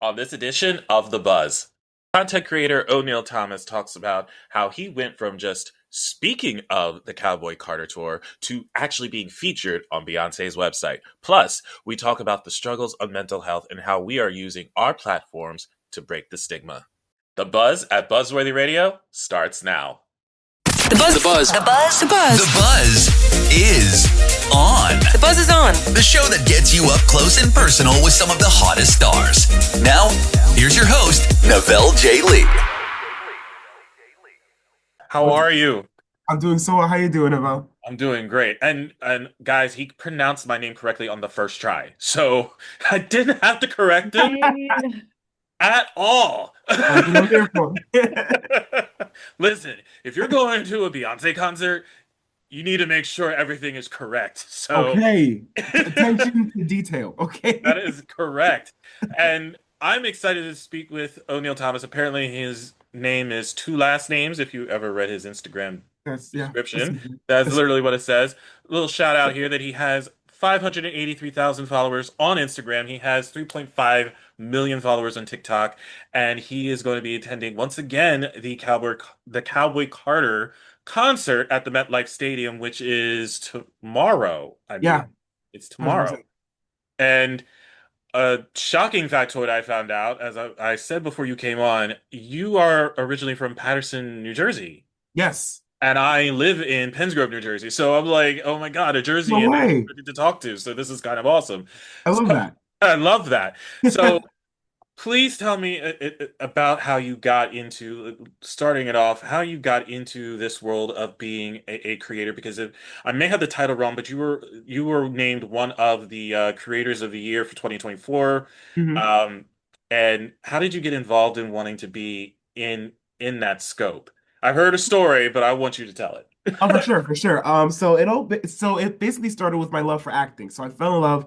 On this edition of The Buzz, content creator O'Neill Thomas talks about how he went from just speaking of the Cowboy Carter tour to actually being featured on Beyonce's website. Plus, we talk about the struggles of mental health and how we are using our platforms to break the stigma. The Buzz at Buzzworthy Radio starts now. The buzz. The buzz. The buzz. The buzz. The buzz is on. The buzz is on. The show that gets you up close and personal with some of the hottest stars. Now, here's your host, Navelle J. Lee. How are you? I'm doing so well. How you doing, Evo? I'm doing great. And guys, he pronounced my name correctly on the first try. So I didn't have to correct him at all. That's what I'm here for. Listen, if you're going to a Beyonce concert, you need to make sure everything is correct. So Okay. Attention to detail. Okay. that is correct. And I'm excited to speak with O'Neill Thomas. Apparently, his name is two last names. If you ever read his Instagram That's description, that's literally what it says. A little shout out here that he has 583,000 followers on Instagram. He has 3.5 million followers on TikTok, and he is going to be attending once again the Cowboy Carter concert at the MetLife Stadium, which is tomorrow. I believe Yeah. it's tomorrow. 100%. And a shocking factoid I found out, as I said before you came on, you are originally from Paterson, New Jersey. Yes. And I live in Pennsgrove, New Jersey. So I'm like, oh my God, a No Jerseyan way. to talk to. So this is kind of awesome. I love So that. I love that. So please tell me about how you got into, starting it off, how you got into this world of being a creator. Because I may have the title wrong, but you were named one of the creators of the year for 2024. Mhm. Um, and how did you get involved in wanting to be in that scope? I've heard a story, but I want you to tell it. Oh, for sure, for sure. So it basically started with my love for acting. So I fell in love,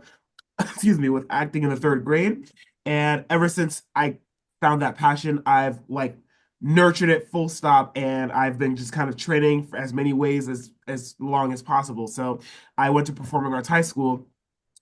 excuse me, with acting in the third grade, and ever since I found that passion, I've like nurtured it full stop, and I've been just kind of training for as many ways as long as possible. So I went to performing arts high school,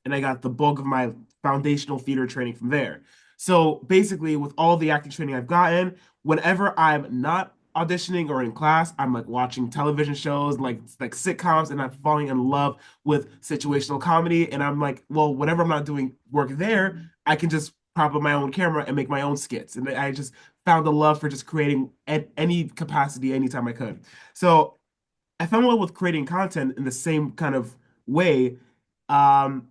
and I got the bulk of my foundational theater training from there. So basically, with all the acting training I've gotten, whenever I'm not auditioning or in class, I'm like watching television shows like sitcoms, and I'm falling in love with situational comedy. And I'm like, well, whenever I'm not doing work there, I can just prop up my own camera and make my own skits. And I just found a love for just creating at any capacity, anytime I could. So I fell in love with creating content in the same kind of way. Um,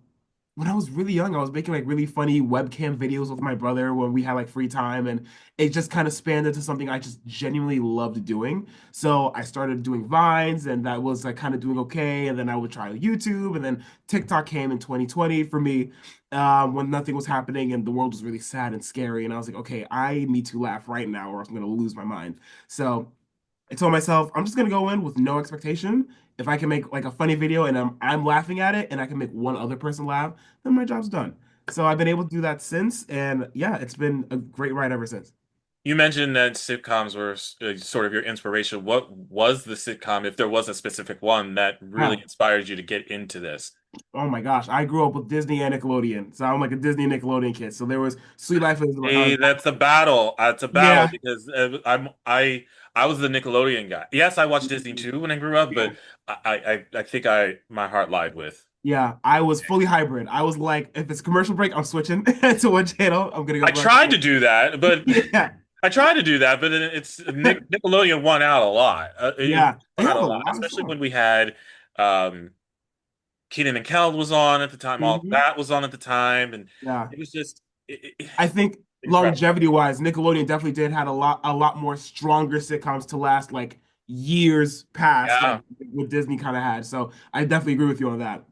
when I was really young, I was making like really funny webcam videos with my brother when we had like free time, and it just kind of spanned into something I just genuinely loved doing. So I started doing Vines, and that was like kind of doing okay. And then I would try YouTube, and then TikTok came in 2020 for me, when nothing was happening and the world was really sad and scary. And I was like, okay, I need to laugh right now, or I'm gonna lose my mind. So I told myself I'm just gonna go in with no expectation. If I can make like a funny video and I'm laughing at it and I can make one other person laugh, then my job's done. So I've been able to do that since, and yeah, it's been a great ride ever since. You mentioned that sitcoms were sort of your inspiration. What was the sitcom, if there was a specific one, that really Yeah. inspired you to get into this? Oh my gosh, I grew up with Disney and Nickelodeon, so I'm like a Disney and Nickelodeon kid. So there was Sweet Life is Hey, that's a battle. It's a battle yeah, because I was the Nickelodeon guy. Yes, I watched Disney too when I grew up, yeah, but I think I my heart lied with. yeah. I was fully hybrid. I was like, if it's commercial break, I'm switching to one channel. I'm gonna go I watch. tried to do that, but Yeah, I tried to do that, but then Nickelodeon won out a lot. It yeah. They won out have a a lot, lot of especially stuff. when we had um, Keenan and Kel was on at the time. All of Hmm. that was on at the time, and Yeah. it was just I think incredible. longevity wise, Nickelodeon definitely did had a lot more stronger sitcoms to last like years past, like Yeah. what Disney kind of had. So I definitely agree with you on that.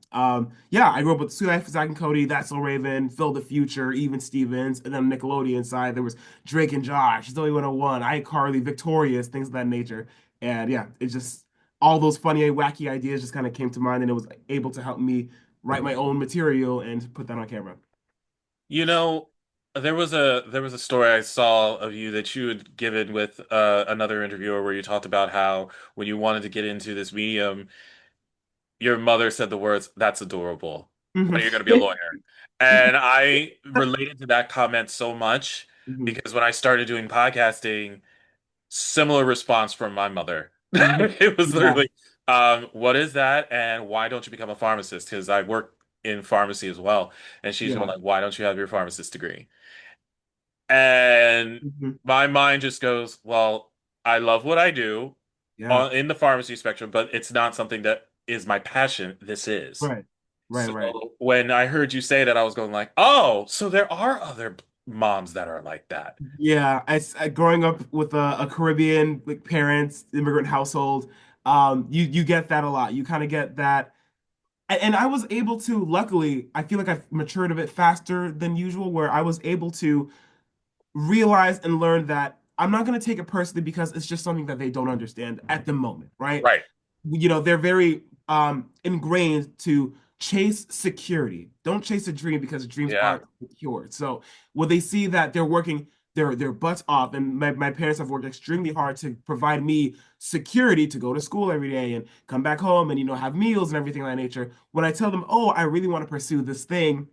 Yeah, I grew up with Sweet Life of Zack and Cody, That's So Raven, Phil the Future, Even Stevens, and then Nickelodeon side there was Drake and Josh, Zoe 101, iCarly, Victorious, things of that nature. And yeah, it just all those funny, wacky ideas just kind of came to mind, and it was able to help me write my own material and put that on camera. You know, there was a story I saw of you that you had given with another interviewer where you talked about how when you wanted to get into this medium, your mother said the words, "That's adorable." when you're going to be a lawyer. And I related to that comment so much Mhm. because when I started doing podcasting, similar response from my mother. Mhm. It was Yeah, literally, what is that? And why don't you become a pharmacist? Because I work in pharmacy as well. And she's going yeah. like, why don't you have your pharmacist degree? And Mhm. my mind just goes, well, I love what I do Yeah. in the pharmacy spectrum, but it's not something that is my passion. This is. Right. Right, So right. when I heard you say that, I was going like, oh, so there are other moms that are like that. Yeah, growing up with a Caribbean like parents, immigrant household, you get that a lot. You kind of get that, and I was able to. Luckily, I feel like I've matured a bit faster than usual, where I was able to realize and learn that I'm not going to take it personally because it's just something that they don't understand at the moment, right? Right. They're very ingrained to chase security. Don't chase a dream because dreams Yeah. aren't secure. So when they see that they're working their butts off, and my parents have worked extremely hard to provide me security to go to school every day and come back home and have meals and everything of that nature. When I tell them, oh, I really want to pursue this thing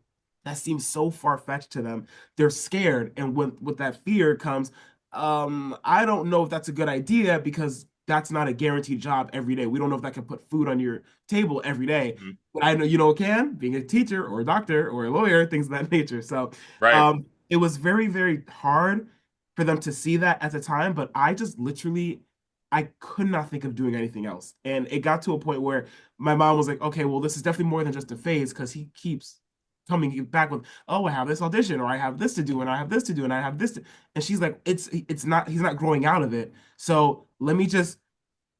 that seems so far-fetched to them, they're scared. And with that fear comes, I don't know if that's a good idea because that's not a guaranteed job every day. We don't know if that can put food on your table every day. Mhm. But I know it can, being a teacher or a doctor or a lawyer, things of that nature. So Right. it was very, very hard for them to see that at the time, but I just literally I could not think of doing anything else. And it got to a point where my mom was like, okay, well, this is definitely more than just a phase because he keeps coming back with, oh, I have this audition, or I have this to do, and I have this to do, and I have this to, and she's like, it's not, he's not growing out of it. So let me just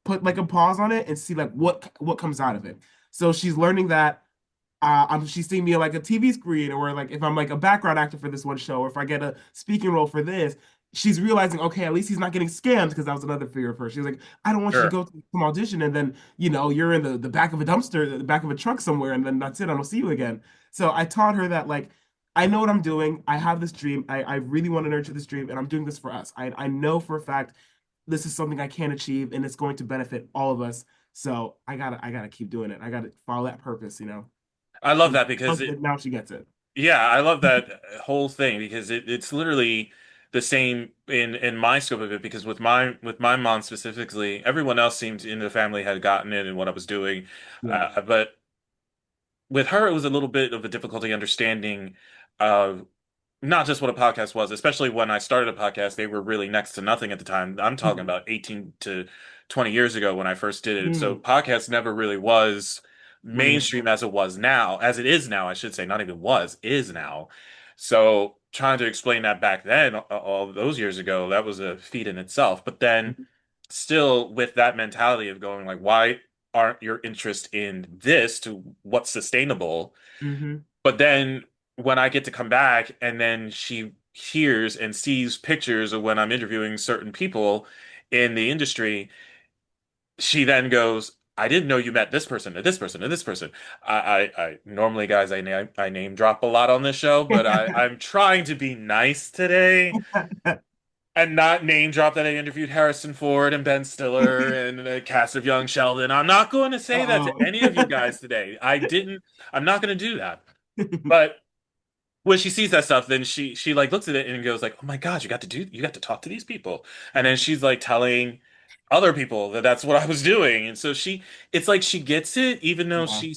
put like a pause on it and see like what comes out of it. So she's learning that she's seeing me on like a TV screen, or like if I'm like a background actor for this one show, or if I get a speaking role for this, she's realizing, okay, at least he's not getting scammed, because that was another fear of hers. She was like, I don't want you to Sure. go to some audition and then you're in the back of a dumpster, the back of a truck somewhere, and then that's it. I don't see you again. So I taught her that like I know what I'm doing. I have this dream. I really want to nurture this dream, and I'm doing this for us. I know for a fact this is something I can achieve, and it's going to benefit all of us. So I gotta keep doing it. I gotta follow that purpose. I love And that because now she gets it. yeah, I love that whole thing because it's literally the same in my scope of it because with my mom specifically, everyone else seemed in the family had gotten it in what I was doing, Yeah. but with her, it was a little bit of a difficulty understanding uh, not just what a podcast was, especially when I started a podcast, they were really next to nothing at the time. I'm talking Mhm. about 18 to 20 years ago when I first did it. So Mm. podcast never really was What it is. mainstream as it was now, as it is now, I should say, not even was, is now. So trying to explain that back then, all those years ago, that was a feat in itself. But then still with that mentality of going like, why aren't your interest in this to what's sustainable? Mm-hmm. But then when I get to come back and then she hears and sees pictures of when I'm interviewing certain people in the industry, she then goes, I didn't know you met this person and this person and this person. I normally, guys, I name drop a lot on this show, but I'm trying to be nice today and not name drop that I interviewed Harrison Ford and Ben Stiller and a cast of Young Sheldon. I'm not going to say that to Uh-oh. any of you guys today. I'm not going to do that. But when she sees that stuff, then she like looks at it and goes like, "Oh my God, you got to talk to these people." And then she's like telling other people that that's what I was doing. And so it's like she gets it, even though Yeah.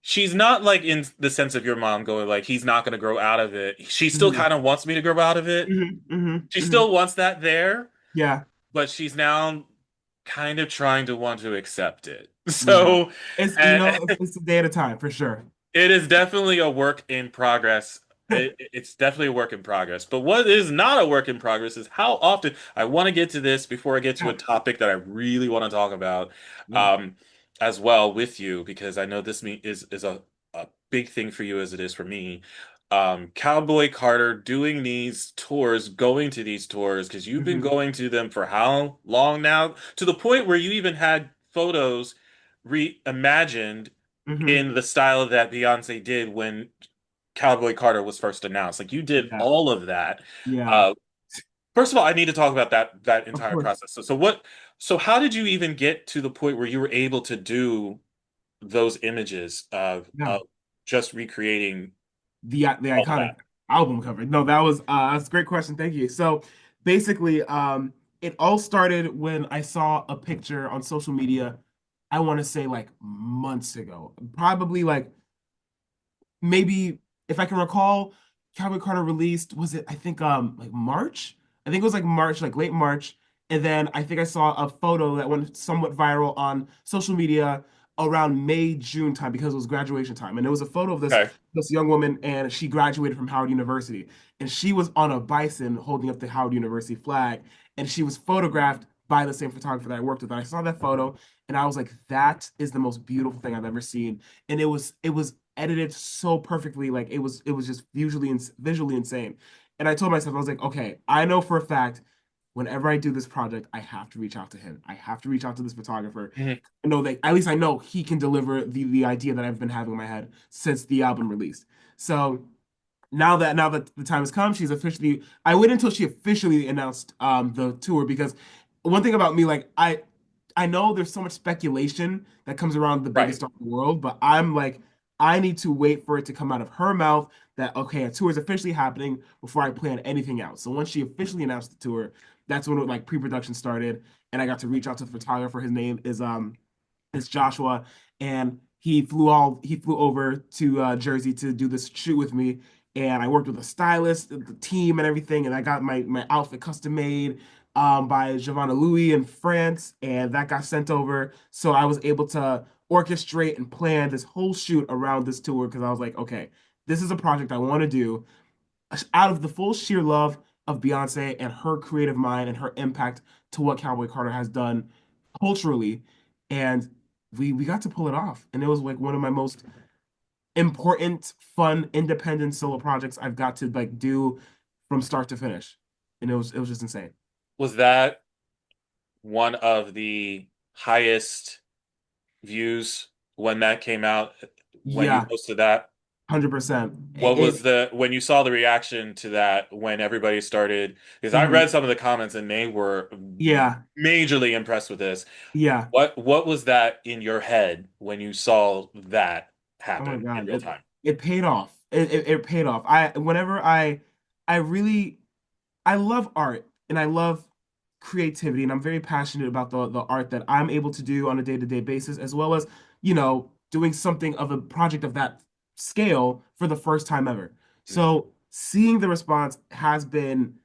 she's not like in the sense of your mom going like, he's not going to grow out of it. She still Mm-hmm. kind of wants me to grow out of it. Mm-hmm. She Mm-hmm. Mm-hmm. still wants that there, Yeah. but she's now kind of trying to want to accept it. Yeah. So, It's uh, it's a day at a time for sure. it is definitely a work in progress. It's definitely a work in progress. But what is not a work in progress is how often I want to get to this before I get to a Yeah. topic that I really want to talk about Yeah. um, as well with you, because I know is a big thing for you as it is for me. Cowboy Carter doing these tours, going to these tours, because you've been Mm-hmm. going to them for how long now? To the point where you even had photos reimagined Mm-hmm. in the style that Beyonce did when Cowboy Carter was first announced. Like you did Yeah. all of that. Yeah. Uh, First of all, I need to talk about that Of entire course. process. So how did you even get to the point where you were able to do those images Yeah. of just recreating The all of iconic that? album cover. No, that's a great question. Thank you. So basically, it all started when I saw a picture on social media. I want to say like months ago, probably like maybe if I can recall, Cowboy Carter released, was it I think like March? I think it was like March, like late March. And then I think I saw a photo that went somewhat viral on social media around May, June time because it was graduation time. And it was a photo of Okay. this young woman and she graduated from Howard University. And she was on a bison holding up the Howard University flag. And she was photographed by the same photographer that I worked with. And I saw that photo and I was like, that is the most beautiful thing I've ever seen. And it was edited so perfectly. Like it was just visually insane. And I told myself, I was like, okay, I know for a fact, whenever I do this project, I have to reach out to him. I have to reach out to this photographer. Mhm. I know that at least I know he can deliver the idea that I've been having in my head since the album released. So now that the time has come, she's officially. I waited until she officially announced the tour because one thing about me, like I know there's so much speculation that comes around the Right. biggest star in the world, but I'm like I need to wait for it to come out of her mouth that okay, a tour is officially happening before I plan anything out. So once she officially announced the tour, that's when like pre-production started, and I got to reach out to the photographer. His name is Joshua, and he flew over to Jersey to do this shoot with me. And I worked with a stylist, the team, and everything. And I got my outfit custom made by Giovanna Louis in France, and that got sent over. So I was able to orchestrate and plan this whole shoot around this tour because I was like, okay, this is a project I want to do out of the full sheer love of Beyonce and her creative mind and her impact to what Cowboy Carter has done culturally. And we got to pull it off. And it was like one of my most important, fun, independent solo projects I've got to like do from start to finish. And it was just insane. Was that one of the highest views when that came out, when you Yeah, posted that? 100%. What was the when you saw the reaction to that when everybody started? Because I Mhm. read some of the comments and they were Yeah, majorly impressed with this. yeah. What was that in your head when you saw that Oh my happen in God. real It time? it paid off. It paid off. I really I love art and I love creativity and I'm very passionate about the art that I'm able to do on a day-to-day basis as well as, doing something of a project of that scale for the first time ever. Mhm. So, seeing the response has been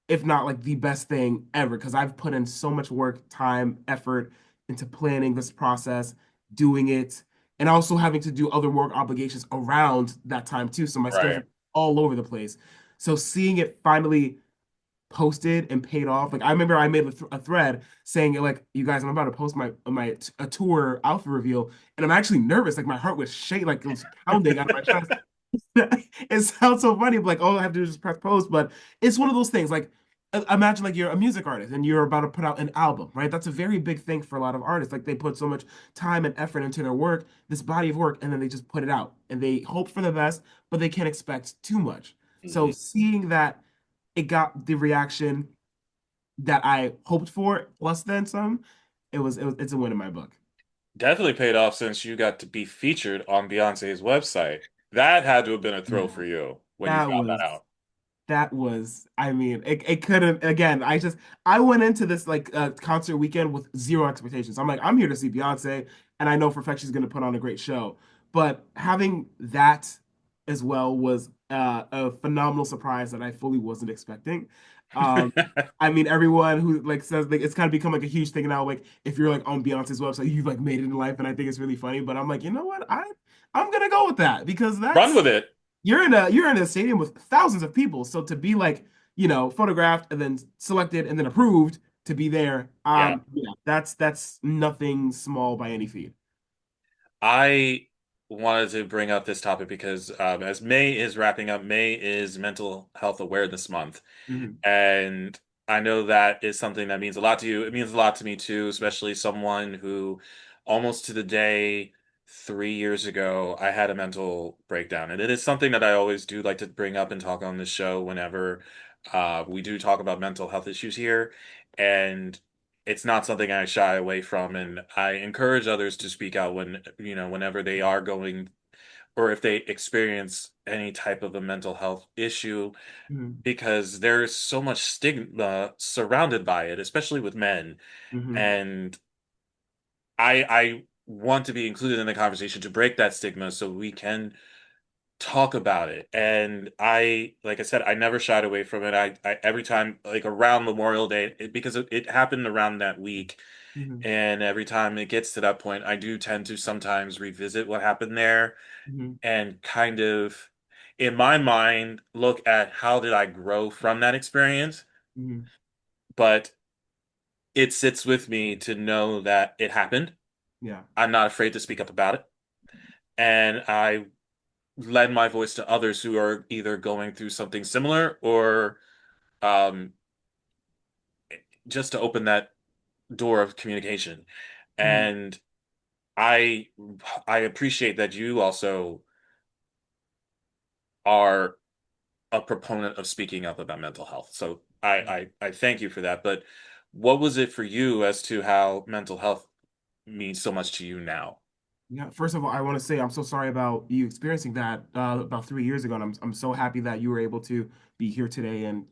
if not like the best thing ever because I've put in so much work, time, effort into planning this process, doing it, and also having to do other work obligations around that time too. So my Right. schedule all over the place. So seeing it finally posted and paid off. Like I remember I made a thread saying like, "You guys, I'm about to post my a tour outfit reveal," and I'm actually nervous. Like my heart was shaking, like it was pounding out of my chest. It sounds so funny, like all I have to do is just press post, but it's one of those things. Like imagine like you're a music artist and you're about to put out an album, right? That's a very big thing for a lot of artists. Like they put so much time and effort into their work, this body of work, and then they just put it out and they hope for the best, but they can't expect too much. So Mhm. seeing that it got the reaction that I hoped for, plus then some, it's a win in my book. Definitely paid off since you got to be featured on Beyonce's website. That had to have been a thrill Yeah, for you when you that found that was out. that was I mean it couldn't again I went into this like concert weekend with zero expectations. I'm like I'm here to see Beyonce and I know for a fact she's going to put on a great show, but having that as well was a phenomenal surprise that I fully wasn't expecting. um I mean everyone who like says like it's kind of become like a huge thing now, like if you're like on Beyonce's website you've like made it in life, and I think it's really funny, but I'm like, you know what, I'm gonna go with that because Run that's with it. you're in a stadium with thousands of people. So to be like, photographed and then selected and then approved to be there, Yeah. yeah, that's nothing small by any feat. I wanted to bring up this topic because as May is wrapping up, May is Mental Health Awareness Month. Mhm. And I know that is something that means a lot to you. It means a lot to me too, especially someone who almost to the day 3 years ago, I had a mental breakdown. And it is something that I always do like to bring up and talk on the show whenever we do talk about mental health issues here. And it's not something I shy away from, and I encourage others to speak out when, whenever they are going or if they experience any type of a mental health issue, Mhm. because there's so much stigma surrounded by it, especially with men. Mhm. And I want to be included in the conversation to break that stigma so we can talk about it. And like I said, I never shied away from it. I every time, like around Memorial Day, because it happened around that week, Mhm. and every time it gets to that point, I do tend to sometimes revisit what happened there Mhm. and kind of, in my mind, look at how did I grow from that experience. Mhm. But it sits with me to know that it happened. Yeah. I'm not afraid to speak up about it. And I lend my voice to others who are either going through something similar or um, just to open that door of communication. Mhm. And I I appreciate that you also are a proponent of speaking up about mental health. So I thank you for that. But what was it for you as to how mental health means so much to you now? Yeah, first of all, I want to say I'm so sorry about you experiencing that about 3 years ago, and I'm so happy that you were able to be here today and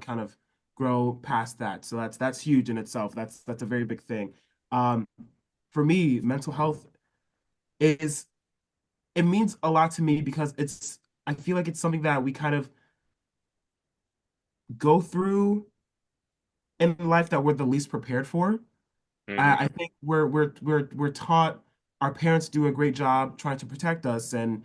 kind of grow past that. So that's huge in itself. That's a very big thing. Um, for me, mental health is it means a lot to me because I feel like it's something that we kind of go through in life that we're the least prepared for. Hmm. I think we're taught our parents do a great job trying to protect us and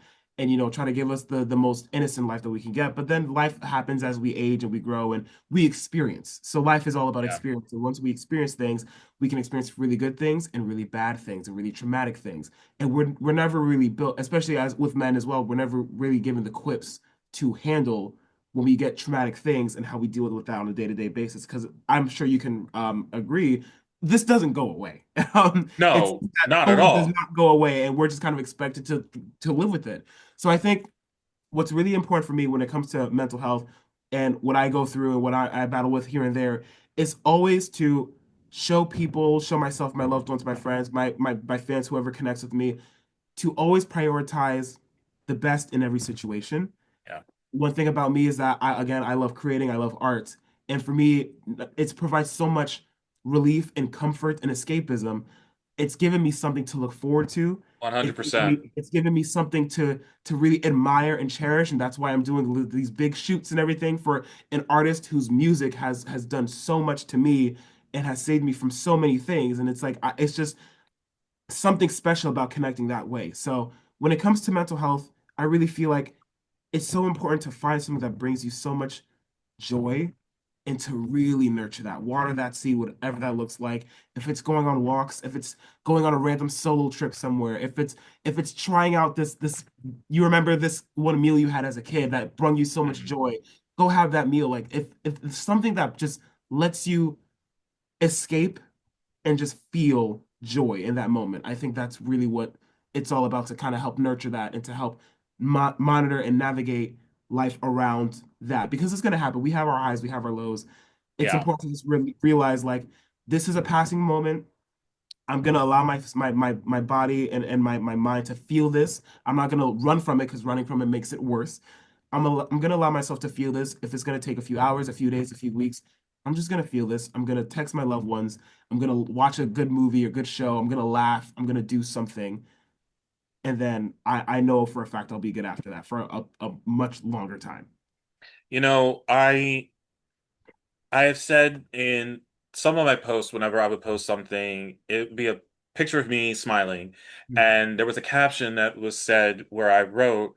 try to give us the most innocent life that we can get. But then life happens as we age and we grow and we experience. So life is all about Yeah. experience. And once we experience things, we can experience really good things and really bad things and really traumatic things. And we're never really built, especially as with men as well, we're never really given the quips to handle when we get traumatic things and how we deal with that on a day-to-day basis. Because I'm sure you can agree this doesn't go away. It's No, that not at totally does all. not go away, and we're just kind of expected to live with it. So I think what's really important for me when it comes to mental health and what I go through and what I battle with here and there is always to show people, show myself, my loved ones, my friends, my fans, whoever connects with me, to always prioritize the best in every situation. Yeah. One thing about me is that I love creating, I love art. And for me, it provides so much relief and comfort and escapism. It's given me something to look forward to. Given 100%. me something to really admire and cherish, and that's why I'm doing these big shoots and everything for an artist whose music has done so much to me and has saved me from so many things. And it's like it's just something special about connecting that way. So when it comes to mental health, I really feel like it's so important to find something that brings you so much joy and to really nurture that, water that seed, whatever that looks like. If it's going on walks, if it's going on a random solo trip somewhere, if it's trying out this you remember this one meal you had as a kid that brought you so much Mhm. joy, go have that meal. Like if it's something that just lets you escape and just feel joy in that moment. I think that's really what it's all about to kind of help nurture that and to help monitor and navigate life around that because it's going to happen. We have our highs, we have our lows. It's Yeah. important to just realize like this is a passing moment. I'm gonna allow my body and my mind to feel this. I'm not gonna run from it because running from it makes it worse. I'm gonna allow myself to feel this. If it's gonna take a few hours, a few days, a few weeks, I'm just gonna feel this. I'm gonna text my loved ones. I'm gonna watch a good movie or good show. I'm gonna laugh. I'm gonna do something, and then I know for a fact I'll be good after that for a much longer time. You know, I have said in some of my posts, whenever I would post something, it would be a picture of me smiling. Mhm. And there was a caption that was said where I wrote,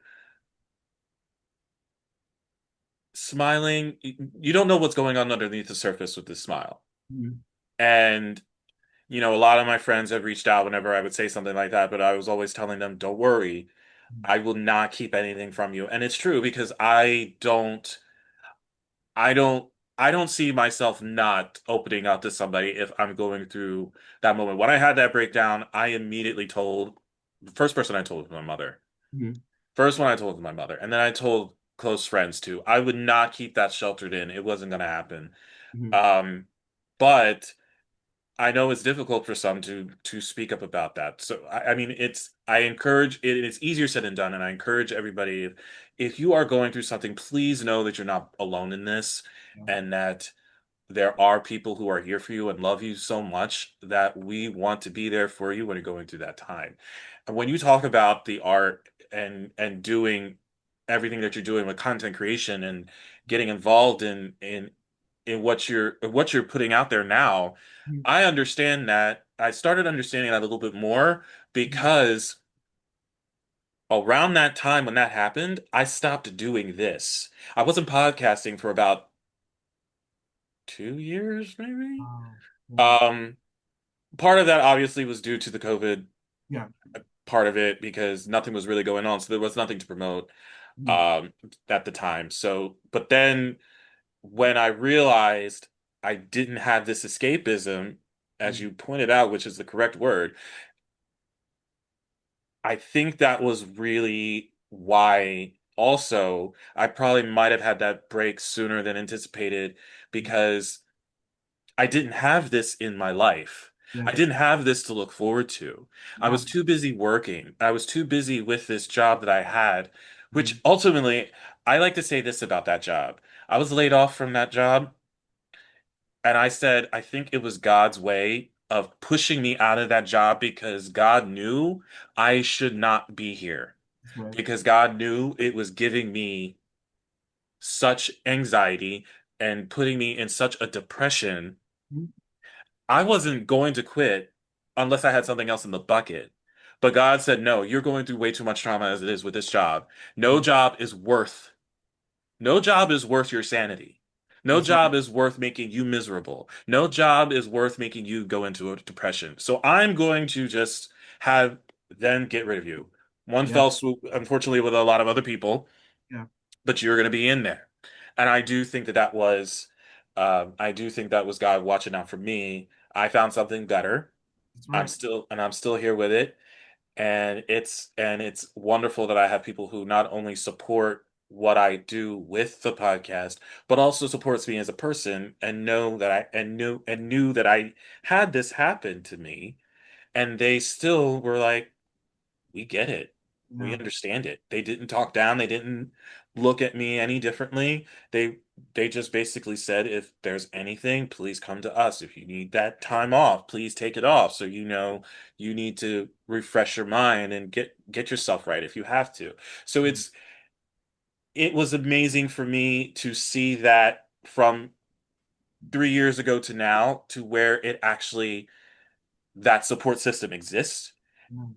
smiling, you don't know what's going on underneath the surface with this smile. Mhm. And, a lot of my friends have reached out whenever I would say something like that, but I was always telling them, don't worry, I will not keep anything from you. And it's true because I don't I don't see myself not opening up to somebody if I'm going through that moment. When I had that breakdown, I immediately told the first person I told was my mother. Mhm. First one I told was my mother, and then I told close friends too. I would not keep that sheltered in. It wasn't going to happen. Mhm. Um, but I know it's difficult for some to speak up about that. So I mean, I encourage it. It's easier said than done, and I encourage everybody if you are going through something, please know that you're not alone in this, Yeah. and that there are people who are here for you and love you so much that we want to be there for you when you're going through that time. And when you talk about the art and doing everything that you're doing with content creation and getting involved in what you're putting out there now, Mhm. I understand that. I started understanding that a little bit more Mhm. because around that time when that happened, I stopped doing this. I wasn't podcasting for about 2 years, maybe. Wow. Yeah. Um, Part of that obviously was due to the COVID Yeah. part of it because nothing was really going on, so there was nothing to promote Mhm. um at the time. So, but then when I realized I didn't have this escapism, as Mhm. you pointed out, which is the correct word, I think that was really why also I probably might have had that break sooner than anticipated because I didn't have this in my life. I Yeah. didn't have this to look forward to. I Yeah. was too busy working. I was too busy with this job that I had, which Mhm. ultimately, I like to say this about that job. I was laid off from that job, and I said, I think it was God's way of pushing me out of that job because God knew I should not be here. That's right. Because God knew it was giving me such anxiety and putting me in such a depression. Mhm. I wasn't going to quit unless I had something else in the bucket. But God said, no, you're going through way too much trauma as it is with this job. No Yeah. job is worth, no job is worth your sanity. No That's right. job is worth making you miserable. No job is worth making you go into a depression. So I'm going to just have them get rid of you. One Yeah. fell swoop, unfortunately, with a lot of other people, Yeah. but you're going to be in there. And I do think that I do think that was God watching out for me. I found something better. That's right. I'm still here with it. And it's wonderful that I have people who not only support what I do with the podcast, but also supports me as a person and know that I knew that I had this happen to me. And they still were like, we get it. We Yeah. understand it. They didn't talk down. They didn't look at me any differently. They just basically said, if there's anything, please come to us. If you need that time off, please take it off. So you know you need to refresh your mind and get yourself right if you have to. So it was amazing for me to see that from 3 years ago to now to where it actually that support system exists, Yeah.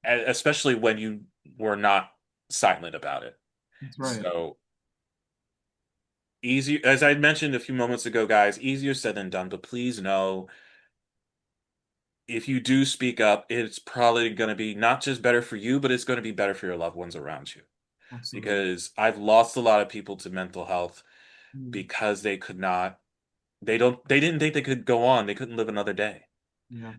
especially when you were not silent about it. That's right. So easy, as I mentioned a few moments ago, guys, easier said than done, but please know if you do speak up, it's probably going to be not just better for you, but it's going to be better for your loved ones around you. Absolutely. Because I've lost a lot of people to mental health Mm. because they could not, they didn't think they could go on. They couldn't live another day. Yeah.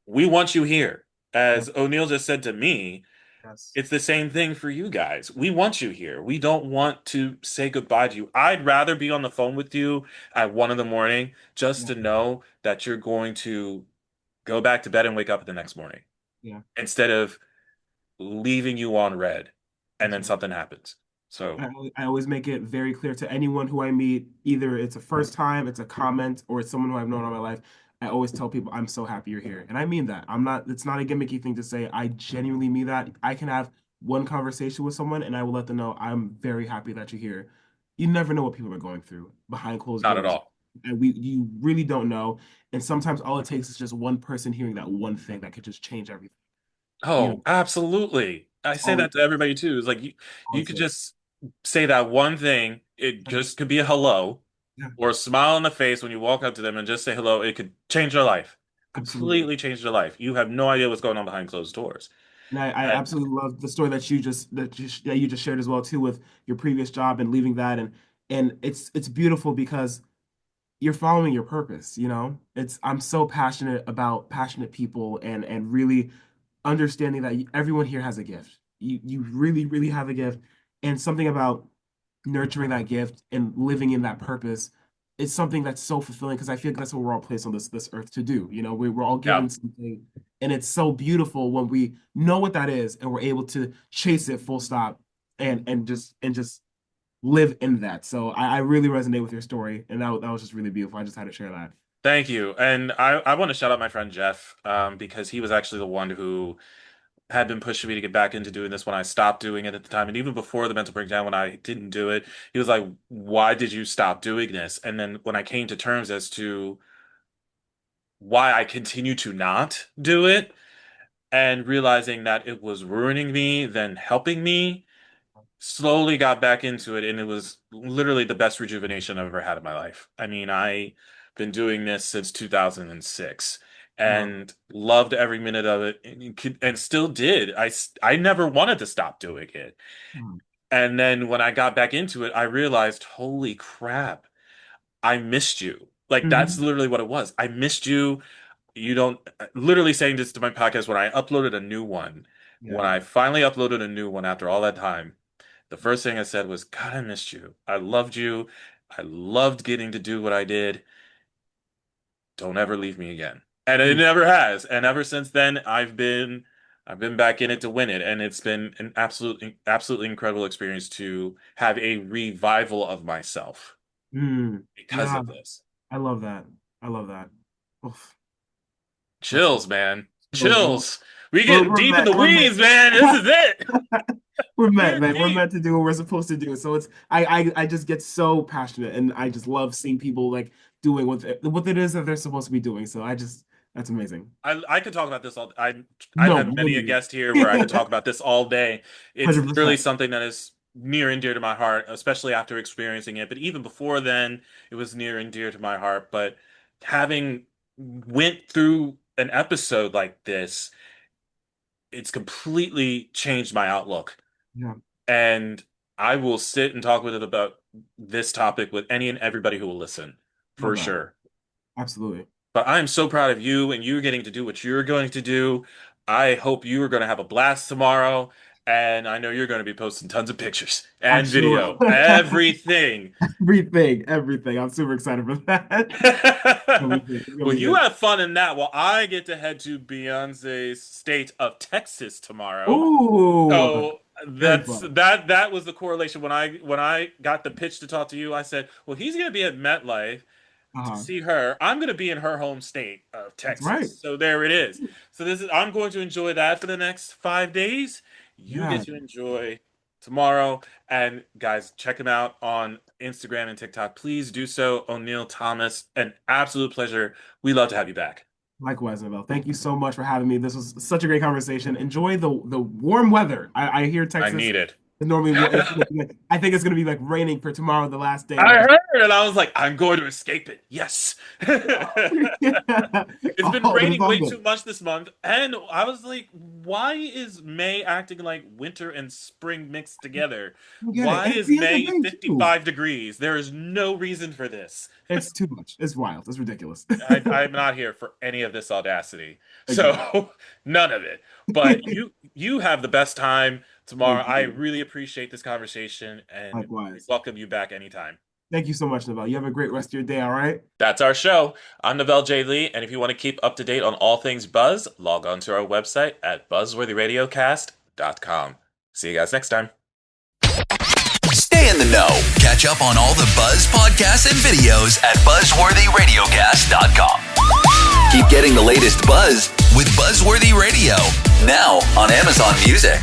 We want you here. Yeah. As O'Neill just said to me, Yes. it's the same thing for you guys. We want you here. We don't want to say goodbye to you. I'd rather be on the phone with you at 1 in the morning just Yeah. to know that you're going to go back to bed and wake up the next morning Yeah. instead of leaving you on red and That's then right. something happens. So, I always make it very clear to anyone who I meet, either it's a first time, it's a comment, or it's someone who I've known all my life. I always tell people, I'm so happy you're here. And I mean that. It's not a gimmicky thing to say. I genuinely mean that. I can have one conversation with someone and I will let them know I'm very happy that you're here. You never know what people are going through behind closed not at doors. all. And you really don't know. And sometimes all it takes is just one person hearing that one thing that could just change everything. You know, Oh, absolutely. I it's say that to everybody too. It's like all you it could takes. just say that one thing. It just could be a hello Yeah, or a smile on the face when you walk up to them and just say hello. It could change their life, absolutely. completely change their life. You have no idea what's going on behind closed doors. And I And absolutely love the story that you just shared as well too with your previous job and leaving that and it's beautiful because you're following your purpose, you know? It's I'm so passionate about passionate people and really understanding that everyone here has a gift. You really have a gift and something about nurturing that gift and living in that purpose. it's something that's so fulfilling because I feel like that's what we're all placed on this earth to do. You know, we're all Yeah. given something, and it's so beautiful when we know what that is and we're able to chase it full stop and just live in that. So I really resonate with your story, and that was just really beautiful. I just had to share that. Thank you. And I want to shout out my friend Jeff, because he was actually the one who had been pushing me to get back into doing this when I stopped doing it at the time. And even before the mental breakdown, when I didn't do it, he was like, why did you stop doing this? And then when I came to terms as to why I continue to not do it and realizing that it was ruining me than helping me, slowly got back into it, and it was literally the best rejuvenation I've ever had in my life. I mean, I've been doing this since 2006 Wow. and loved every minute of it, and still did. I never wanted to stop doing it. Wow. And then when I got back into it, I realized, holy crap, I missed you. Like that's Mhm. literally what it was. I missed you. You don't literally saying this to my podcast when I uploaded a new one. When Yeah. I finally uploaded a new one after all that time, the first thing I said was, God, I missed you. I loved you. I loved getting to do what I did. Don't ever leave me again. And it Mm. never has. And ever since then, I've been back in it to win it. And it's been an absolutely incredible experience to have a revival of myself Mm. because Yeah, of this. I love that. I love that. Oof, that's Chills, man. those. Well, Chills. We getting we're deep in met. the We're met. weeds, man. This is it. We're met, We're man. We're deep. meant to do what we're supposed to do. So it's I just get so passionate, and I just love seeing people like doing what it is that they're supposed to be doing. So that's amazing. I could talk about this all. I've No, had many a literally, guest here where I could talk about this all day. It's literally 100%. something that is near and dear to my heart, especially after experiencing it. But even before then, it was near and dear to my heart. But having went through an episode like this, it's completely changed my outlook. Yeah, And I will sit and talk with it about this topic with any and everybody who will listen, love for that. sure. Absolutely. But I am so proud of you and you getting to do what you're going to do. I hope you are going to have a blast tomorrow. And I know you're going to be posting tons of pictures I and sure video, will. everything. Everything. I'm super excited for that. It's gonna Well, be you good. have fun in that while I get to head to Beyonce's state of Texas tomorrow. Ooh, So very that's fun. that was the correlation when I got the pitch to talk to you. I said, "Well, he's going to be at MetLife to Uh-huh. see her. I'm going to be in her home state of That's Texas." right. So there it is. So this is I'm going to enjoy that for the next 5 days. You get Yeah, to enjoy tomorrow. And guys, check him out on Instagram and TikTok. Please do so. O'Neill Thomas, an absolute pleasure. We love to have you back. likewise, Annabelle. Thank you so much for having me. This was such a great conversation. Enjoy the warm weather. I hear I Texas need it. is normally I think it's gonna be like raining for tomorrow, the last day of I the heard, and I was like, I'm going to escape it. Yes. It's been oh, but it's raining all way good. too much this month, and I was like, why is May acting like winter and spring mixed together? You get it. Why And it's is the end of May May too. 55 degrees? There is no reason for this. It's too much. It's wild. It's ridiculous. I'm not here for any of this audacity. Exactly. So none of it. But you have the best time tomorrow. Thank I you. really appreciate this conversation and we Likewise. welcome you back anytime. Thank you so much, Nabelle. You have a great rest of your day, all right? That's our show. I'm Novell J. Lee, and if you want to keep up to date on all things Buzz, log on to our website at buzzworthyradiocast.com. See you guys next time. Stay in the know. Catch up on all the Buzz podcasts and videos at buzzworthyradiocast.com. Keep getting the latest Buzz with Buzzworthy Radio, now on Amazon Music.